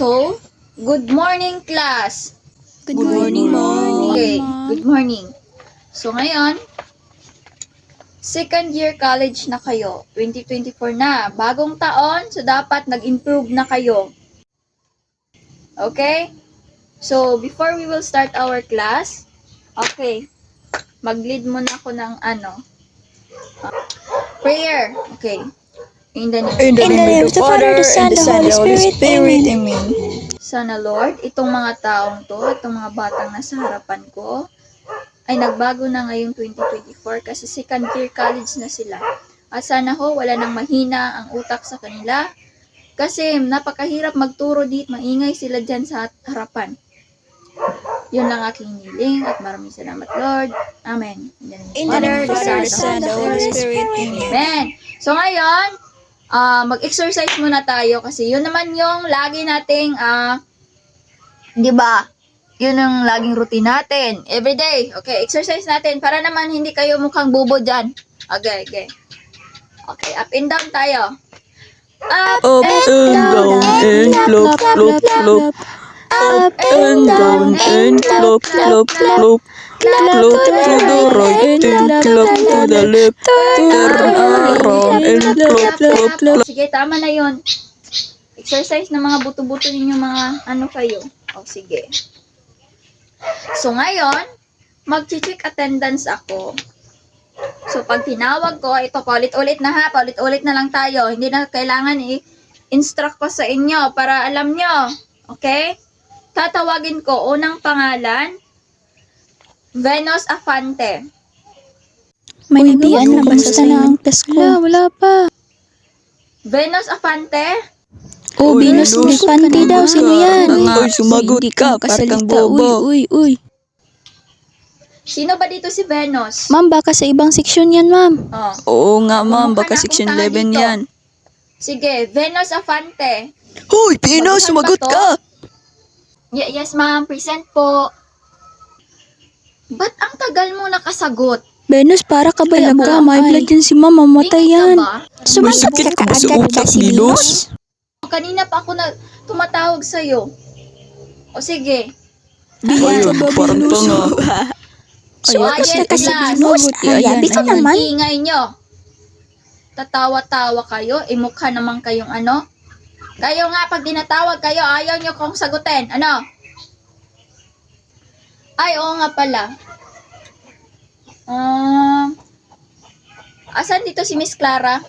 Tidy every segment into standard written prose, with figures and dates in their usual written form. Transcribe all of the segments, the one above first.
So, good morning class. Good morning, Mom. Okay, good morning. So ngayon, second year college na kayo. 2024 na. Bagong taon, so dapat nag-improve na kayo. Okay? So, before we will start our class, okay, mag-lead muna ako ng prayer. Okay. In the In the name of the Father, the Son, the Holy Spirit. Amen. Sana Lord, itong mga taong to, itong mga batang nasa harapan ko, ay nagbago na ngayong 2024 kasi second year college na sila. At sana ho, wala nang mahina ang utak sa kanila kasi napakahirap magturo dito, maingay sila dyan sa harapan. Yun lang aking hiling at maraming salamat Lord. Amen. In the name of the Father, the Son, the Holy Spirit. Amen. Amen. So ngayon, mag-exercise muna tayo kasi yun naman yung lagi nating, di ba? Yun ang laging routine natin. Everyday. Okay, exercise natin para naman hindi kayo mukhang bobo dyan. Okay, okay. Okay, up and down tayo. Up and down and flop, flop, flop. Up and down and flop, flop, flop. Flop to the right and flop to the left. Turn around and flop, flop, flop. Sige, tama na yun. Exercise ng mga buto-buto ninyo mga kayo. O, sige. So, ngayon, mag-check attendance ako. So, pag tinawag ko, ito, paulit-ulit na ha, paulit-ulit na lang tayo. Hindi na kailangan i-instruct ko sa inyo para alam nyo. Okay? Tatawagin ko, unang pangalan, Venus Afante. May nabian na basta na ang test ko. Wala pa. Venus Afante? Oh, Venus Afante daw. Sino yan? Ay, sumagot ka, parang bobo. Uy. Sino ba dito si Venus? Ma'am, baka sa ibang section yan, ma'am. Oh. Oo nga, ma'am, Bumukha baka na section akong tanga 11 dito. yan. Sige, Venus Afante. Hoy, Pino, Baguhan sumagot ba to? ka! Yes, ma'am. Present po. Ba't ang tagal mo nakasagot? Venus, para ka ba Alam ka? mo, May ay. blood yan si ma'am. Mamatay Tingin yan. ka ba? May sakit ka ba sa utak, Venus? Kanina pa ako na tumatawag sa'yo. O sige. Ayun, parang tanga. So, ayan, class. Ayabi ka naman. Ingay nyo. Tatawa-tawa kayo. Imukha naman kayong Kayo nga, pag dinatawag kayo, ayaw nyo kong sagutin. Ano? Ay, oo nga pala. Asan dito si Miss Clara?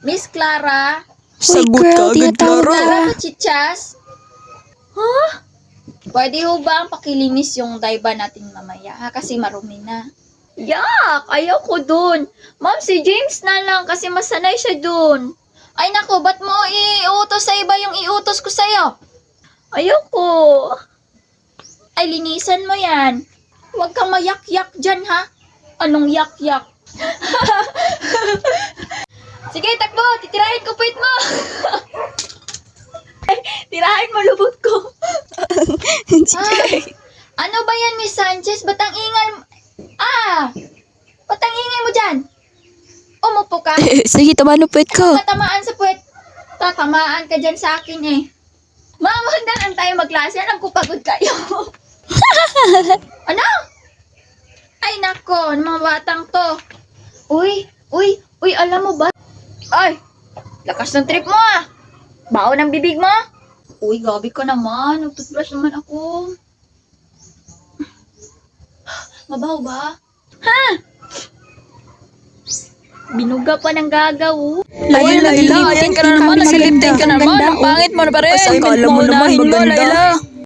Miss Clara? Sagot ka agad, Clara. Clara Pachichas? Huh? Pwede ho ba ang pakilinis yung daiba natin mamaya? Ha? Kasi marumi na. Yak! Ayaw ko dun. Ma'am, si James na lang kasi masanay siya dun. Ay nako, ba't mo iutos sa iba yung iutos ko sa'yo? Ayoko. Ay, linisan mo yan. Huwag kang mayak-yak dyan, ha? Anong yak-yak? Sige, takbo! Titirahin ko puwit mo! Ay, tirahin mo lubot ko. Ano ba yan, Miss Sanchez? Ba't ang ingay mo? Ba't ang ingay mo dyan? Umupo ka. Sige, tama na puwet ko. Matamaan sa puwet. Tatamaan ka dyan sa akin eh. Ma'am, huwag na lang tayo magklase. Alam ko pagod kayo. Ano? Ay, nako. Mga batang to. Uy, alam mo ba? Ay, lakas ng trip mo ah. Baon ang bibig mo. Uy, gabi ka naman. Nag-toothbrush naman ako. Mabaho ba? Ha? Binuga pa ng gagaw. Layla, ayan ka na naman, nasiliptin ka naman. Ang pangit mo na pa rin. Asan ka? Alam mo naman, Unahin mo, maganda. Layla.